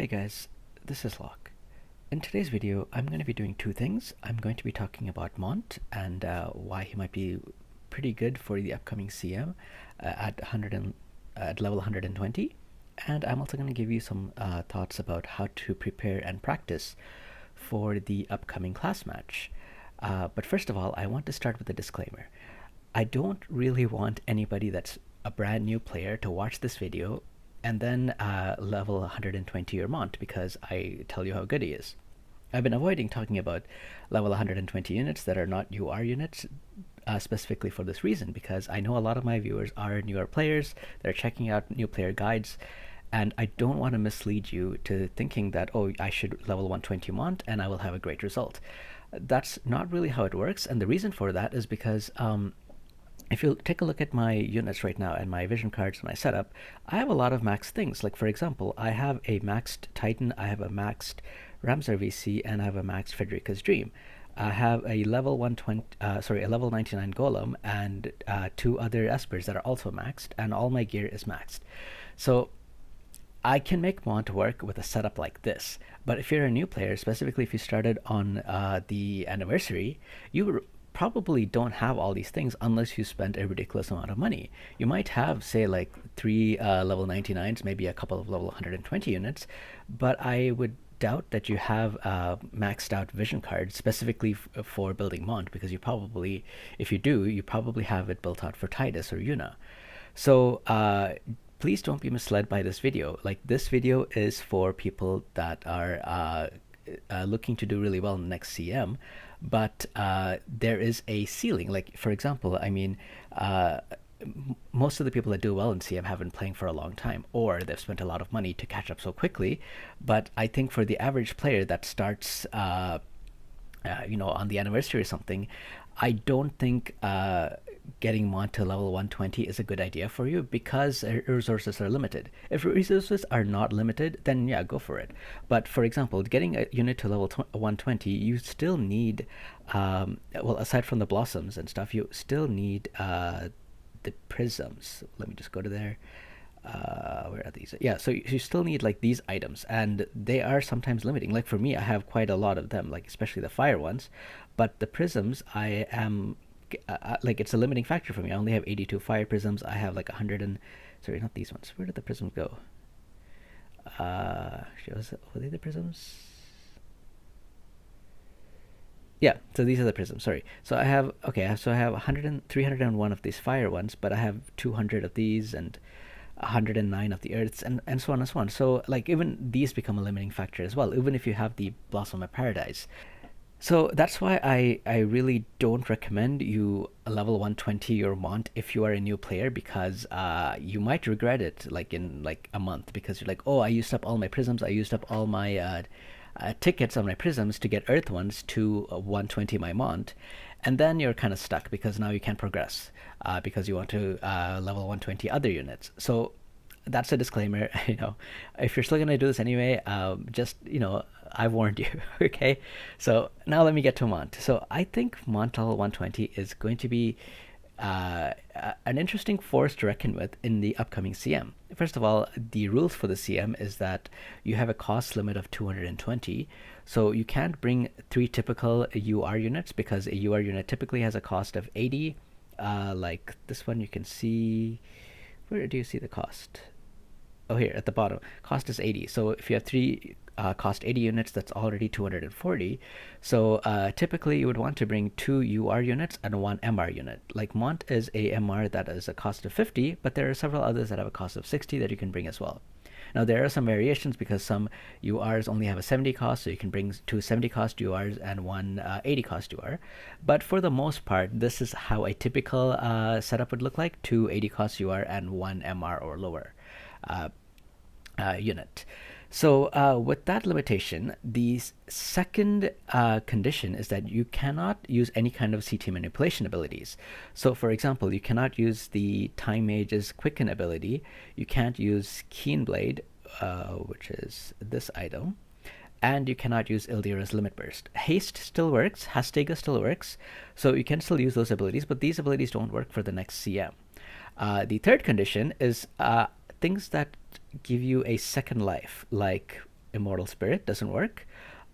Hey guys, this is Locke. In today's video, I'm going to be doing two things. I'm going to be talking about Mont and why he might be pretty good for the upcoming CM at level 120. And I'm also going to give you some thoughts about how to prepare and practice for the upcoming class match. But first of all, I want to start with a disclaimer. I don't really want anybody that's a brand new player to watch this video and then level 120 your Mont because I tell you how good he is. I've been avoiding talking about level 120 units that are not UR units specifically for this reason, because I know a lot of my viewers are newer players that are checking out new player guides, and I don't want to mislead you to thinking that, oh, I should level 120 Mont and I will have a great result. That's not really how it works, and the reason for that is because if you take a look at my units right now and my vision cards and my setup, I have a lot of maxed things. Like, for example, I have a maxed Titan, I have a maxed Ramsar VC, and I have a maxed Frederica's Dream. I have a level 120, a level 99 Golem and two other Espers that are also maxed, and all my gear is maxed. So I can make Mont work with a setup like this. But if you're a new player, specifically if you started on the anniversary, you probably don't have all these things unless you spent a ridiculous amount of money. You might have, say, like three level 99s, maybe a couple of level 120 units, but I would doubt that you have maxed out vision cards specifically for building Mont, because you probably, if you do, you probably have it built out for Tidus or Yuna. So please don't be misled by this video. Like, this video is for people that are looking to do really well in the next CM, but there is a ceiling. Like, for example, I mean, most of the people that do well in CM have been playing for a long time, or they've spent a lot of money to catch up so quickly. But I think for the average player that starts, on the anniversary or something, I don't think getting Mont to level 120 is a good idea for you, because resources are limited. If resources are not limited, then yeah, go for it. But for example, getting a unit to level 120, you still need, aside from the blossoms and stuff, you still need the prisms. Let me just go to there. Where are these? Yeah, so you still need like these items, and they are sometimes limiting. Like for me, I have quite a lot of them, like especially the fire ones, but the prisms I am like, it's a limiting factor for me. I only have 82 fire prisms. I have like 100 and, sorry, not these ones. Where did the prisms go? Were they the prisms? Yeah, so these are the prisms. Sorry. So I have, okay, so I have 301 of these fire ones, but I have 200 of these and 109 of the earths, and so on and so on. So like, even these become a limiting factor as well, even if you have the Blossom of Paradise. So that's why I really don't recommend you level 120 your Mont if you are a new player, because you might regret it like in like a month, because you're like, oh, I used up all my prisms, I used up all my tickets on my prisms to get earth ones to 120 my Mont, and then you're kind of stuck because now you can't progress because you want to level 120 other units. So that's a disclaimer. If you're still gonna do this anyway, just I've warned you. Okay, so now let me get to Mont. So I think Mont level 120 is going to be an interesting force to reckon with in the upcoming CM. First of all, the rules for the CM is that you have a cost limit of 220, so you can't bring three typical UR units, because a UR unit typically has a cost of 80. Like this one, you can see, where do you see the cost? Oh, here at the bottom, cost is 80. So if you have three cost 80 units, that's already 240. So typically you would want to bring two UR units and one MR unit. Like, Mont is a MR that is a cost of 50, but there are several others that have a cost of 60 that you can bring as well. Now, there are some variations, because some URs only have a 70 cost, so you can bring two 70 cost URs and one 80 cost UR. But for the most part, this is how a typical setup would look like: two 80 cost UR and one MR or lower unit. So with that limitation, the second condition is that you cannot use any kind of CT manipulation abilities. So for example, you cannot use the Time Mage's Quicken ability, you can't use Keen Blade, which is this item, and you cannot use Ildira's Limit Burst. Haste still works, Hastega still works, so you can still use those abilities, but these abilities don't work for the next CM. The third condition is things that give you a second life, like Immortal Spirit doesn't work.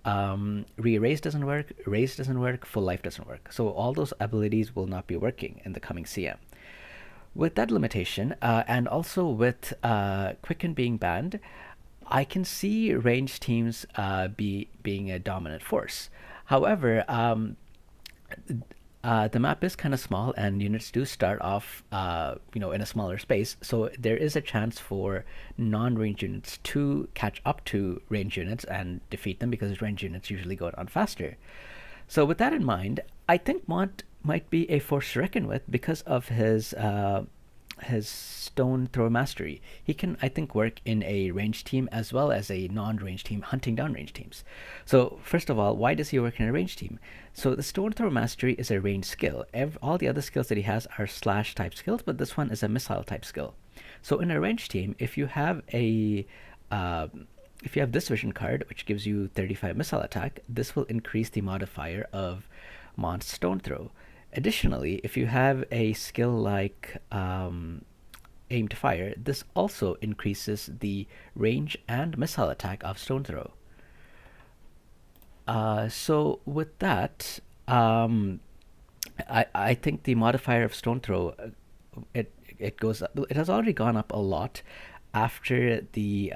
Re-Raise doesn't work. Raise doesn't work. Full Life doesn't work. So all those abilities will not be working in the coming CM. With that limitation, and also with Quicken being banned, I can see range teams being a dominant force. However, the map is kind of small, and units do start off, in a smaller space. So there is a chance for non-range units to catch up to range units and defeat them because range units usually go down faster. So with that in mind, I think Mont might be a force to reckon with because of his stone throw mastery. He can, I think, work in a range team as well as a non-range team, hunting down range teams. So first of all, why does he work in a range team? So the stone throw mastery is a range skill. All the other skills that he has are slash type skills, but this one is a missile type skill. So in a range team, if you have this vision card, which gives you 35 missile attack, this will increase the modifier of Mont's stone throw. Additionally, if you have a skill like aim to fire, this also increases the range and missile attack of stone throw. So with that, I think the modifier of stone throw, it goes up. It has already gone up a lot after the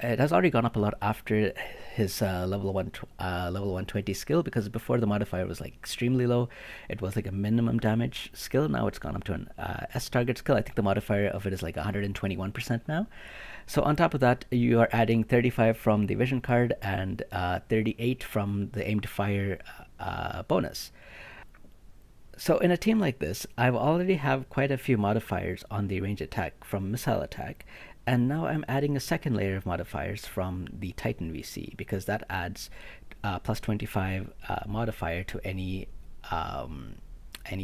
it has already gone up a lot after his level 120 skill, because before the modifier was like extremely low. It was like a minimum damage skill. Now it's gone up to an S target skill. I think the modifier of it is like 121% now. So on top of that, you are adding 35 from the vision card and 38 from the aim to fire bonus. So in a team like this, I've already have quite a few modifiers on the range attack from missile attack, and now I'm adding a second layer of modifiers from the Titan VC, because that adds plus 25 modifier to any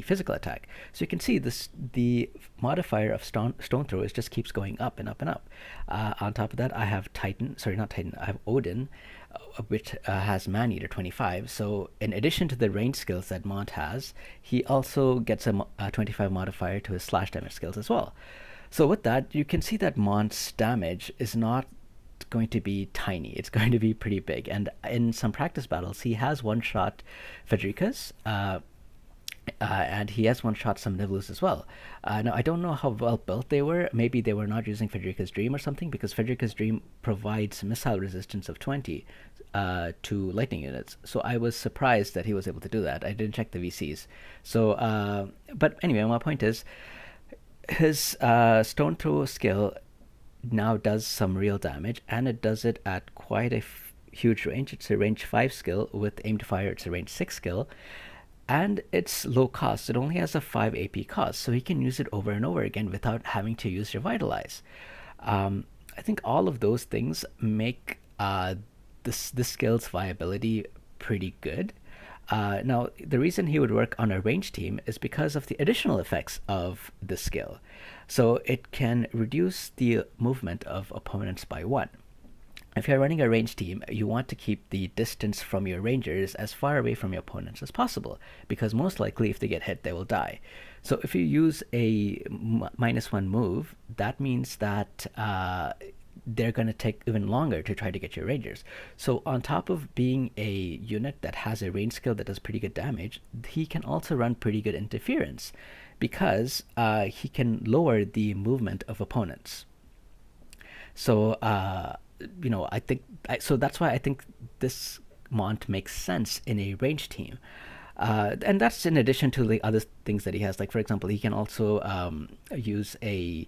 physical attack. So you can see the modifier of stone throw just keeps going up and up and up. On top of that, I have I have Odin, which has Man Eater 25. So in addition to the range skills that Mont has, he also gets a 25 modifier to his slash damage skills as well. So with that, you can see that Mont's damage is not going to be tiny. It's going to be pretty big. And in some practice battles, he has one-shot Frederica's, and he has one-shot some Nivlus as well. Now, I don't know how well built they were. Maybe they were not using Frederica's Dream or something, because Frederica's Dream provides missile resistance of 20 to lightning units. So I was surprised that he was able to do that. I didn't check the VCs. So, but anyway, my point is, his stone throw skill now does some real damage, and it does it at quite a huge range. It's a range 5 skill. With aim to fire, it's a range 6 skill, and it's low cost. It only has a 5 AP cost, so he can use it over and over again without having to use Revitalize. I think all of those things make this skill's viability pretty good. Now, the reason he would work on a range team is because of the additional effects of the skill. So it can reduce the movement of opponents by 1. If you're running a range team, you want to keep the distance from your rangers as far away from your opponents as possible, because most likely if they get hit, they will die. So if you use a -1 move, that means that they're going to take even longer to try to get your rangers. So on top of being a unit that has a range skill that does pretty good damage, he can also run pretty good interference, because he can lower the movement of opponents. So I think so that's why I think this Mont makes sense in a range team. And that's in addition to the other things that he has. Like, for example, he can also use a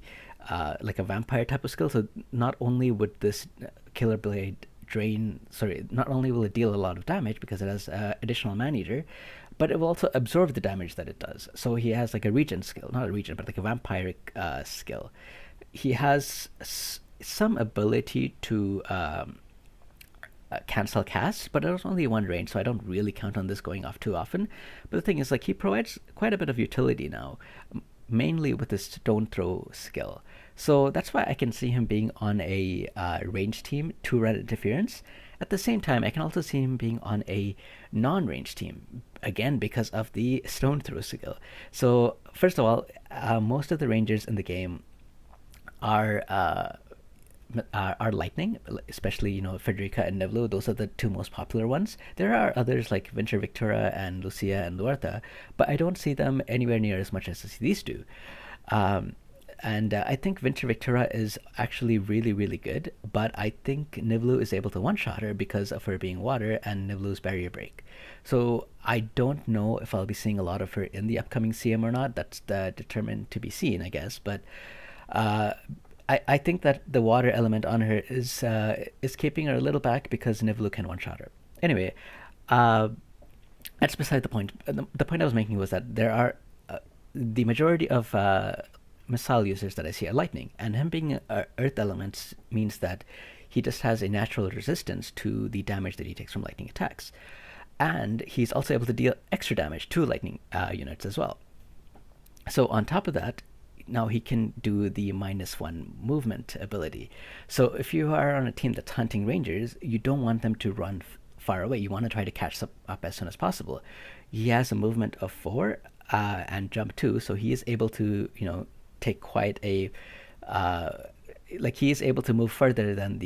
like a vampire type of skill. So not only would this Killer Blade not only will it deal a lot of damage because it has additional Man Eater, but it will also absorb the damage that it does. So he has like a regen skill, not a regen, but like a vampiric skill. He has some ability to cancel casts, but it was only one range, so I don't really count on this going off too often. But the thing is, like, he provides quite a bit of utility now, mainly with his stone throw skill. So that's why I can see him being on a range team to run interference. At the same time, I can also see him being on a non-range team, again because of the stone throw skill. So first of all, most of the rangers in the game are are lightning, especially Frederica and Nivlu. Those are the two most popular ones. There are others like Venture Victora and Lucia and Luarta, but I don't see them anywhere near as much as I see these two. Um, and I think Venture Victora is actually really, really good, but I think Nivlu is able to one-shot her because of her being water and Nivlu's barrier break. So I don't know if I'll be seeing a lot of her in the upcoming CM or not. That's determined to be seen, I guess. But uh, I think that the water element on her is keeping her a little back because Nivlu can one-shot her. Anyway, uh, that's beside the point. The point I was making was that there are the majority of missile users that I see are lightning, and him being earth elements means that he just has a natural resistance to the damage that he takes from lightning attacks, and he's also able to deal extra damage to lightning units as well. So on top of that, now he can do the -1 movement ability. So if you are on a team that's hunting rangers, you don't want them to run far away. You want to try to catch up as soon as possible. He has a movement of 4 and jump 2, so he is able to take quite a uh, like he is able to move further than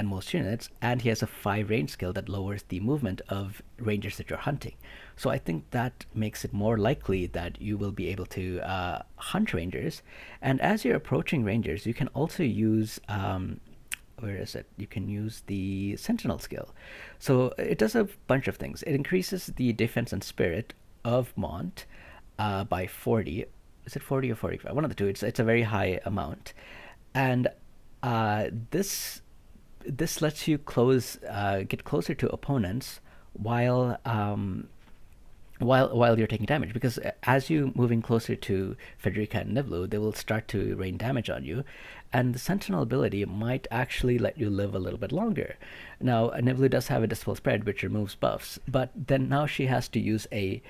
most units, and he has a 5 range skill that lowers the movement of rangers that you're hunting. So I think that makes it more likely that you will be able to hunt rangers, and as you're approaching rangers, you can also use where is it? You can use the Sentinel skill. So it does a bunch of things. It increases the defense and spirit of Mont by 40. Is it 40 or 45? One of the two. It's a very high amount, and this lets you get closer to opponents while while you're taking damage, because as you moving closer to Frederica and Nivlu, they will start to rain damage on you, and the Sentinel ability might actually let you live a little bit longer. Now, Nivlu does have a Dispel Spread, which removes buffs, but then now she has to use a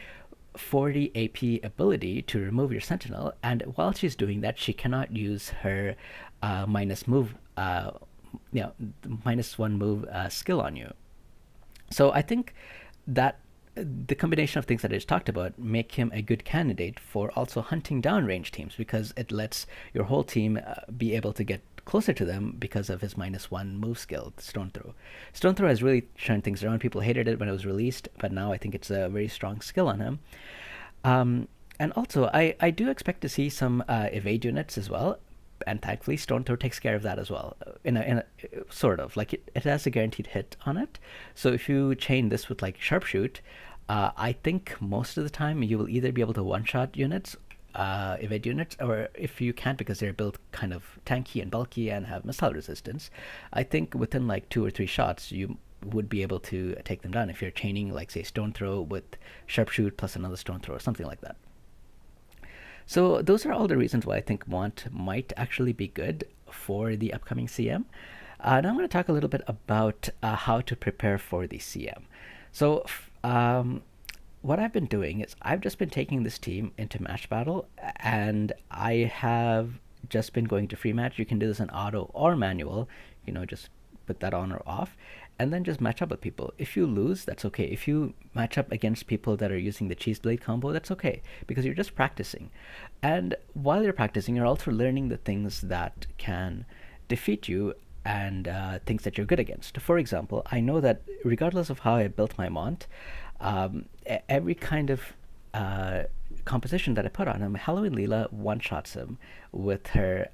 40 AP ability to remove your Sentinel, and while she's doing that, she cannot use her minus move, -1 move skill on you. So I think that the combination of things that I just talked about make him a good candidate for also hunting down range teams, because it lets your whole team be able to get closer to them because of his -1 move skill, Stone Throw. Stone Throw has really turned things around. People hated it when it was released, but now I think it's a very strong skill on him. And also, I do expect to see some evade units as well, and thankfully Stone Throw takes care of that as well, in a sort of like it has a guaranteed hit on it. So if you chain this with like Sharpshoot, I think most of the time you will either be able to one-shot units, evade units, or if you can't because they're built kind of tanky and bulky and have missile resistance, I think within like 2 or 3 shots you would be able to take them down if you're chaining like say Stone Throw with Sharpshoot plus another Stone Throw or something like that. So those are all the reasons why I think Mont might actually be good for the upcoming CM. Now I'm going to talk a little bit about how to prepare for the CM. So what I've been doing is I've just been taking this team into match battle, and I have just been going to free match. You can do this in auto or manual, just put that on or off, and then just match up with people. If you lose, that's okay. If you match up against people that are using the cheese blade combo, that's okay, because you're just practicing. And while you're practicing, you're also learning the things that can defeat you and things that you're good against. For example, I know that regardless of how I built my Mont, every kind of composition that I put on him, Halloween Leela one-shots him with her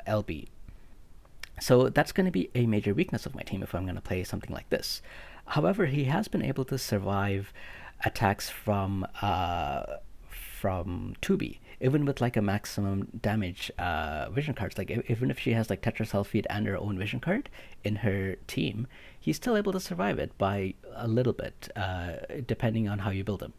LB. So that's going to be a major weakness of my team if I'm going to play something like this. However, he has been able to survive attacks from 2B, even with like a maximum damage vision cards. Like even if she has like Tetrasulfide and her own vision card in her team, he's still able to survive it by a little bit, depending on how you build him.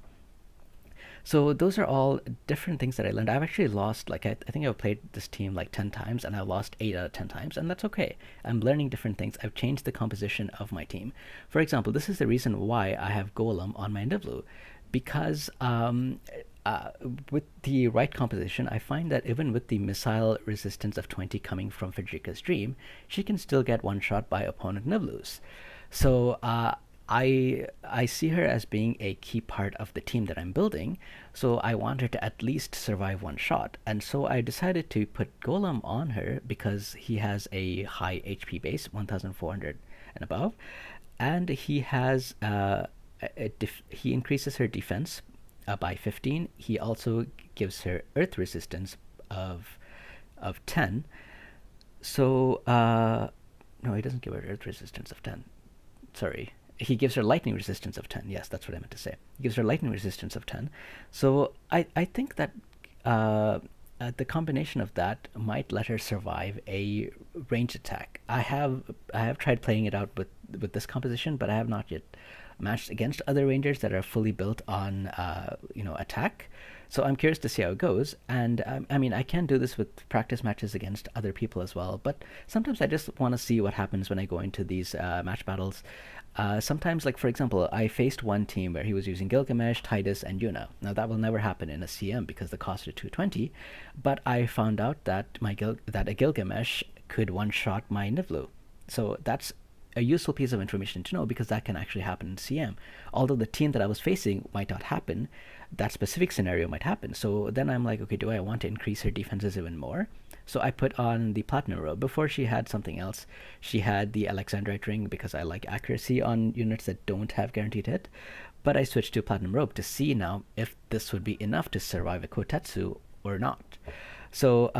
So those are all different things that I learned. I've actually lost, like, I think I've played this team like 10 times, and I've lost 8 out of 10 times, and that's okay. I'm learning different things. I've changed the composition of my team. For example, this is the reason why I have Golem on my Nivlu, because with the right composition, I find that even with the missile resistance of 20 coming from Frederica's Dream, she can still get one shot by opponent Nivlus. So I see her as being a key part of the team that I'm building, so I want her to at least survive one shot. And so I decided to put Golem on her because he has a high HP base, 1,400 and above, and he has he increases her defense by 15. He also gives her earth resistance of 10. So no, he doesn't give her earth resistance of 10. Sorry, he gives her lightning resistance of 10. Yes, that's what I meant to say. He gives her lightning resistance of 10. So I think that the combination of that might let her survive a range attack. I have tried playing it out with this composition, but I have not yet matched against other rangers that are fully built on attack. So I'm curious to see how it goes. And I mean, I can do this with practice matches against other people as well. But sometimes I just want to see what happens when I go into these match battles. Sometimes, like for example, I faced one team where he was using Gilgamesh, Tidus, and Yuna. Now that will never happen in a CM because the cost is 220. But I found out that that a Gilgamesh could one-shot my Nivlu. So that's a useful piece of information to know because that can actually happen in CM. Although the team that I was facing might not happen, that specific scenario might happen. So then I'm like, okay, do I want to increase her defenses even more? So I put on the Platinum Robe. Before she had something else. She had the Alexandrite Ring because I like accuracy on units that don't have guaranteed hit. But I switched to Platinum Robe to see now if this would be enough to survive a Kotetsu or not. So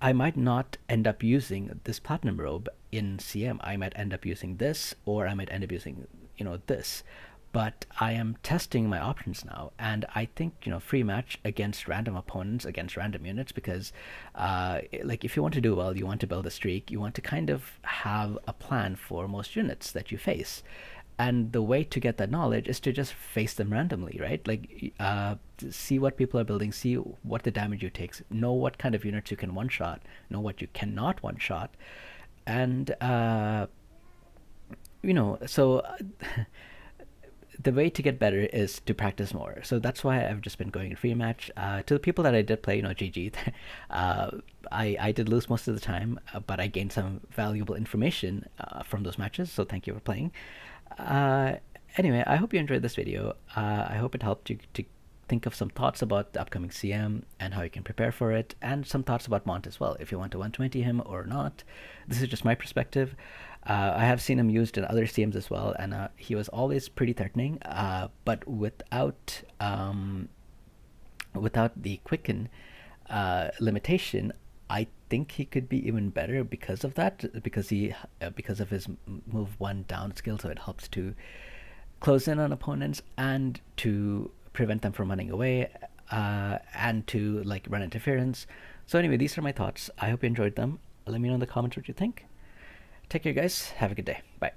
I might not end up using this Platinum Robe in CM. I might end up using this, or I might end up using, this. But I am testing my options now, and I think free match against random opponents, against random units, because like if you want to do well, you want to build a streak, you want to kind of have a plan for most units that you face. And the way to get that knowledge is to just face them randomly, right? Like see what people are building, see what the damage you take, know what kind of units you can one shot, know what you cannot one shot, and so the way to get better is to practice more. So that's why I've just been going in free match. To the people that I did play, GG. I did lose most of the time, but I gained some valuable information from those matches. So thank you for playing. Uh, anyway, I hope you enjoyed this video. I hope it helped you to think of some thoughts about the upcoming CM and how you can prepare for it, and some thoughts about Mont as well, if you want to 120 him or not. This is just my perspective. I have seen him used in other CMs as well, and he was always pretty threatening, but without the quicken limitation, I think he could be even better because of that, because of his move one down skill, so it helps to close in on opponents and to prevent them from running away, and to like run interference. So anyway, these are my thoughts. I hope you enjoyed them. Let me know in the comments what you think. Take care, guys. Have a good day. Bye.